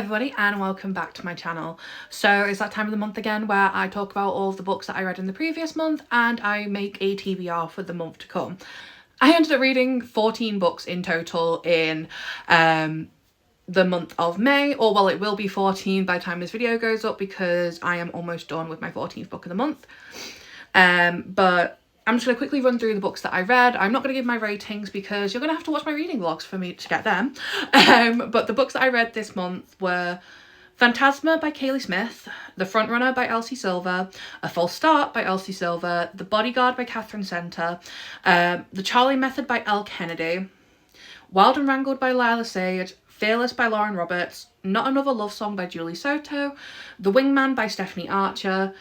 everybody and welcome back to my channel. So it's that time of the month again where I talk about all of the books that I read in the previous month and I make a TBR for the month to come. I ended up reading 14 books in total in the month of May, or well, it will be 14 by the time this video goes up because I am almost done with my 14th book of the month. But I'm just going to quickly run through the books that I read. I'm not going to give my ratings because you're going to have to watch my reading vlogs for me to get them. But the books that I read this month were Phantasma by Kaylee Smith, The Frontrunner by Elsie Silver, A False Start by Elsie Silver, The Bodyguard by Catherine Center, The Charlie Method by Elle Kennedy, Wild and Wrangled by Lila Sage, Fearless by Lauren Roberts, Not Another Love Song by Julie Soto, The Wingman by Stephanie Archer,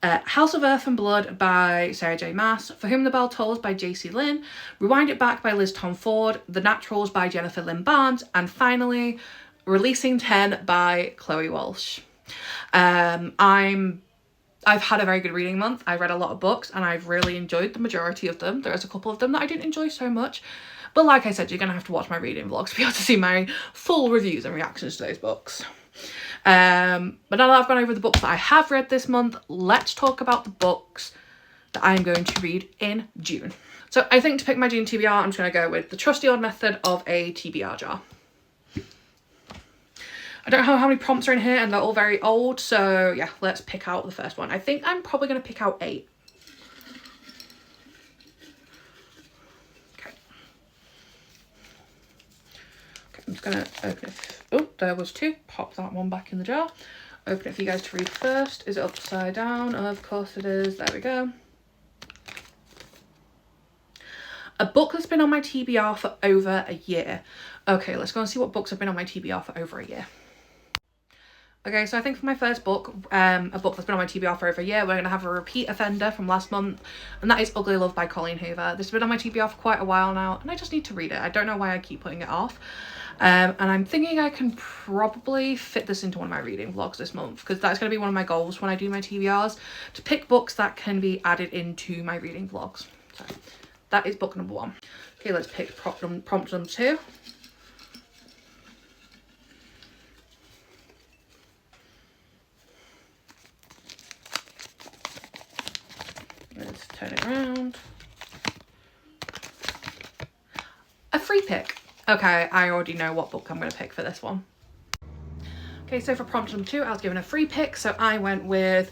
House of Earth and Blood by Sarah J Maas, For Whom the Bell Tolls by J.C. Lynn, Rewind It Back by Liz Tom Ford, The Naturals by Jennifer Lynn Barnes, and finally Releasing 10 by Chloe Walsh. I've had a very good reading month. I read a lot of books and I've really enjoyed the majority of them. There's a couple of them that I didn't enjoy so much, but like I said, you're gonna have to watch my reading vlogs to be able to see my full reviews and reactions to those books. But now that I've gone over the books that I have read this month, let's talk about the books that I'm going to read in June. So I think to pick my June TBR, I'm just going to go with The Trusty Old Method of a TBR Jar. I don't know how many prompts are in here and they're all very old, so yeah, let's pick out the first one. I think I'm probably going to pick out 8. Okay, I'm just going to open it. Oh, there was 2. Pop that one back in the jar. Open it for you guys to read first. Is it upside down? Of course it is. There we go. A book that's been on my TBR for over a year. Okay, let's go and see what books have been on my TBR for over a year. Okay, so I think for my first book, a book that's been on my TBR for over a year, we're going to have a repeat offender from last month, and that is Ugly Love by Colleen Hoover. This has been on my TBR for quite a while now, and I just need to read it. I don't know why I keep putting it off. And I'm thinking I can probably fit this into one of my reading vlogs this month, because that's going to be one of my goals when I do my TBRs, to pick books that can be added into my reading vlogs. So that is book number 1. Okay, let's pick prompt number 2. Let's turn it around. A free pick. Okay, I already know what book I'm going to pick for this one. Okay, so for prompt number 2, I was given a free pick, so I went with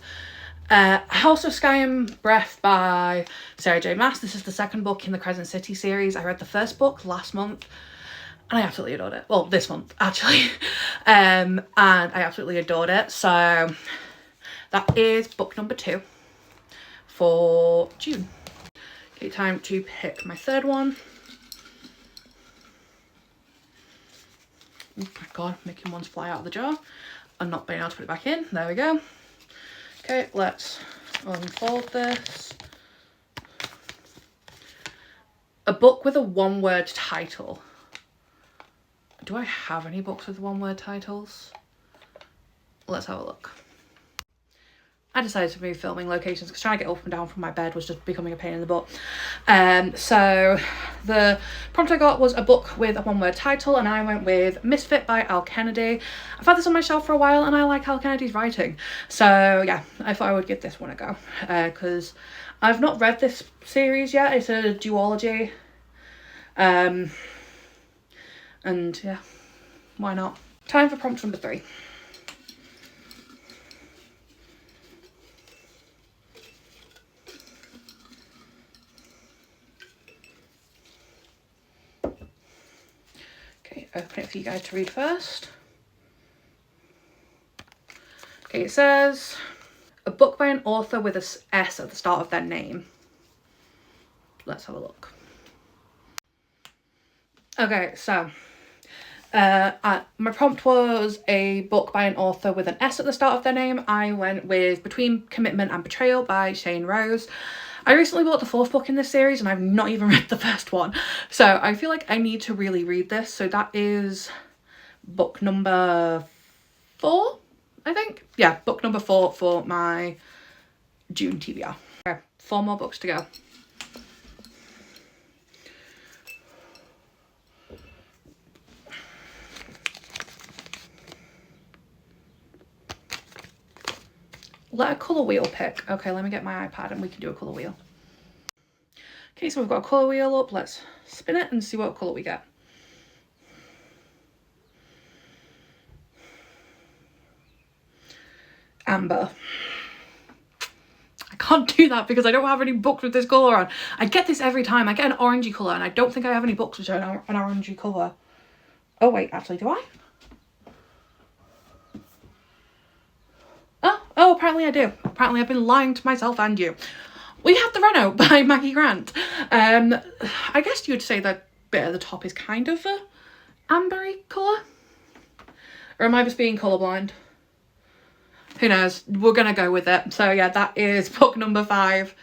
House of Sky and Breath by Sarah J Maas. This is the second book in the Crescent City series. I read the first book last month and I absolutely adored it. Well, this month actually. And I absolutely adored it. So that is book number 2 for June. Okay, time to pick my third one. Oh my god, making ones fly out of the jar and not being able to put it back in. There we go. Okay, let's unfold this. A book with a one-word title. Do I have any books with one-word titles? Let's have a look. I decided to move filming locations because trying to get up and down from my bed was just becoming a pain in the butt. So the prompt I got was a book with a one-word title, and I went with Misfit by Elle Kennedy. I've had this on my shelf for a while and I like Elle Kennedy's writing. So yeah, I thought I would give this one a go because I've not read this series yet. It's a duology. And yeah, why not? Time for prompt number 3. Open it for you guys to read first. Okay, it says a book by an author with a S at the start of their name. Let's have a look. Okay, so my prompt was a book by an author with an S at the start of their name. I went with Between Commitment and Betrayal by Shane Rose. I recently bought the 4th book in this series and I've not even read the first one. So I feel like I need to really read this. So that is book number 4, I think. Yeah, book number 4 for my June TBR. Okay, 4 more books to go. let a colour wheel pick. Okay, let me get my iPad and we can do a colour wheel. Okay, so we've got a colour wheel up. Let's spin it and see what colour we get. Amber. I can't do that because I don't have any books with this colour on. I get this every time. I get an orangey colour and I don't think I have any books which are an orangey colour. Oh wait, actually, do I? Oh, apparently I do. Apparently I've been lying to myself and you. We have The Reno by Maggie Grant. I guess you'd say that bit at the top is kind of a ambery colour. Or am I just being colourblind? Who knows? We're going to go with it. So yeah, that is book number 5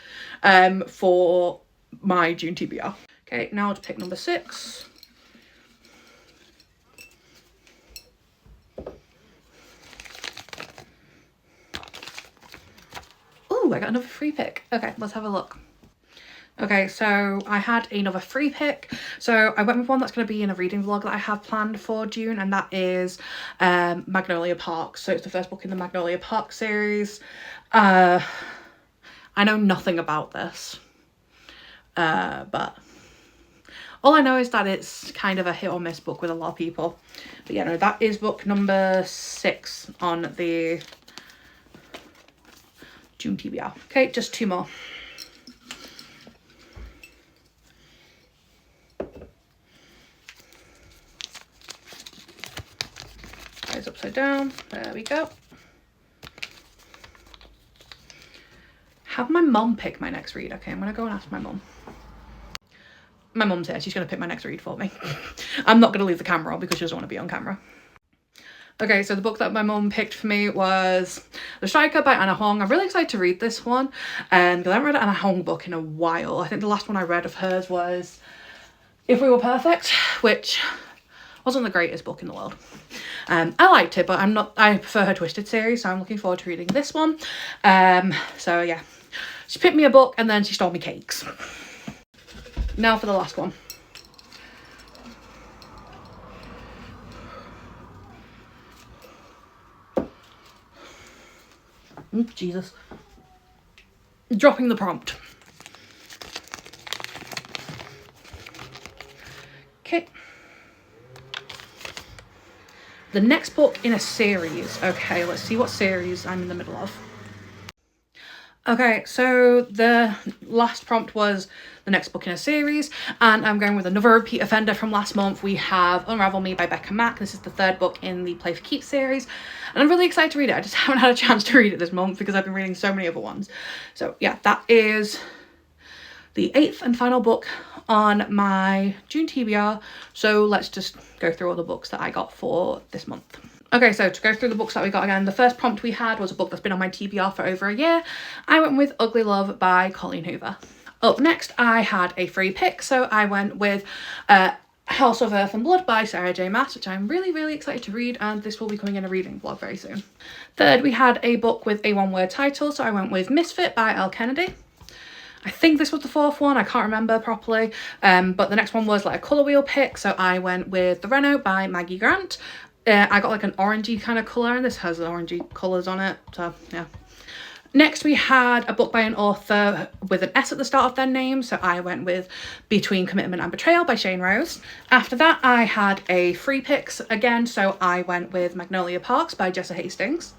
for my June TBR. Okay, now to pick number 6. Ooh, I got another free pick. Okay, let's have a look. Okay, so I had another free pick. So I went with one that's going to be in a reading vlog that I have planned for June, and that is Magnolia Park. So it's the first book in the Magnolia Park series. I know nothing about this, but all I know is that it's kind of a hit or miss book with a lot of people. But yeah, no, that is book number 6 on the June TBR. Okay, just 2 more. Goes upside down. There we go. Have my mum pick my next read. Okay, I'm gonna go and ask my mum. My mum's here. She's gonna pick my next read for me. I'm not gonna leave the camera on because she doesn't want to be on camera. Okay, so the book that my mum picked for me was The Striker by Anna Hong. I'm really excited to read this one because I haven't read an Anna Hong book in a while. I think the last one I read of hers was If We Were Perfect, which wasn't the greatest book in the world. I liked it, but I prefer her Twisted series, so I'm looking forward to reading this one. So yeah, she picked me a book and then she stole me cakes. Now for the last one. Jesus. Dropping the prompt. Okay. The next book in a series. Okay, let's see what series I'm in the middle of. Okay, so the last prompt was the next book in a series, and I'm going with another repeat offender from last month. We have Unravel Me by Becca Mack. This is the 3rd book in the Play for Keeps series, and I'm really excited to read it. I just haven't had a chance to read it this month because I've been reading so many other ones. So yeah, that is the 8th and final book on my June TBR. So let's just go through all the books that I got for this month. Okay, so to go through the books that we got again, the first prompt we had was a book that's been on my TBR for over a year. I went with Ugly Love by Colleen Hoover. Up next, I had a free pick, so I went with House of Earth and Blood by Sarah J Maas, which I'm really, really excited to read, and this will be coming in a reading vlog very soon. Third, we had a book with a 1-word title, so I went with Misfit by Elle Kennedy. I think this was the 4th one, I can't remember properly, but the next one was like a colour wheel pick, so I went with The Reno by Maggie Grant. I got like an orangey kind of colour, and this has orangey colours on it, so yeah. Next we had a book by an author with an S at the start of their name, so I went with Between Commitment and Betrayal by Shane Rose. After that I had a free picks again, so I went with Magnolia Parks by Jessa Hastings.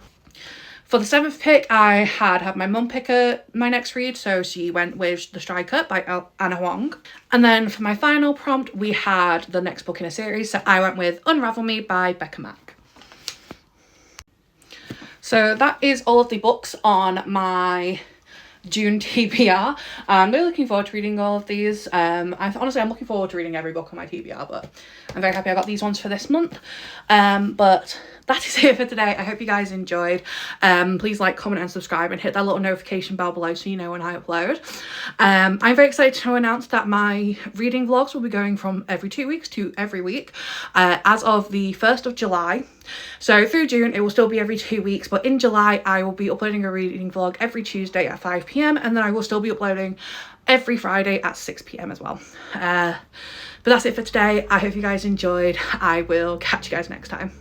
For the 7th pick, I had my mum pick my next read, so she went with The Striker by Anna Hong. And then for my final prompt, we had the next book in a series, so I went with Unravel Me by Becca Mack. So that is all of the books on my June TBR. I'm really looking forward to reading all of these. Honestly, I'm looking forward to reading every book on my TBR, but I'm very happy I got these ones for this month. But that is it for today. I hope you guys enjoyed. Please like, comment and subscribe, and hit that little notification bell below so you know when I upload. I'm very excited to announce that my reading vlogs will be going from every 2 weeks to every week as of the 1st of July. So through June it will still be every 2 weeks, but in July I will be uploading a reading vlog every Tuesday at 5 p.m, and then I will still be uploading every Friday at 6 p.m. as well. But that's it for today. I hope you guys enjoyed. I will catch you guys next time.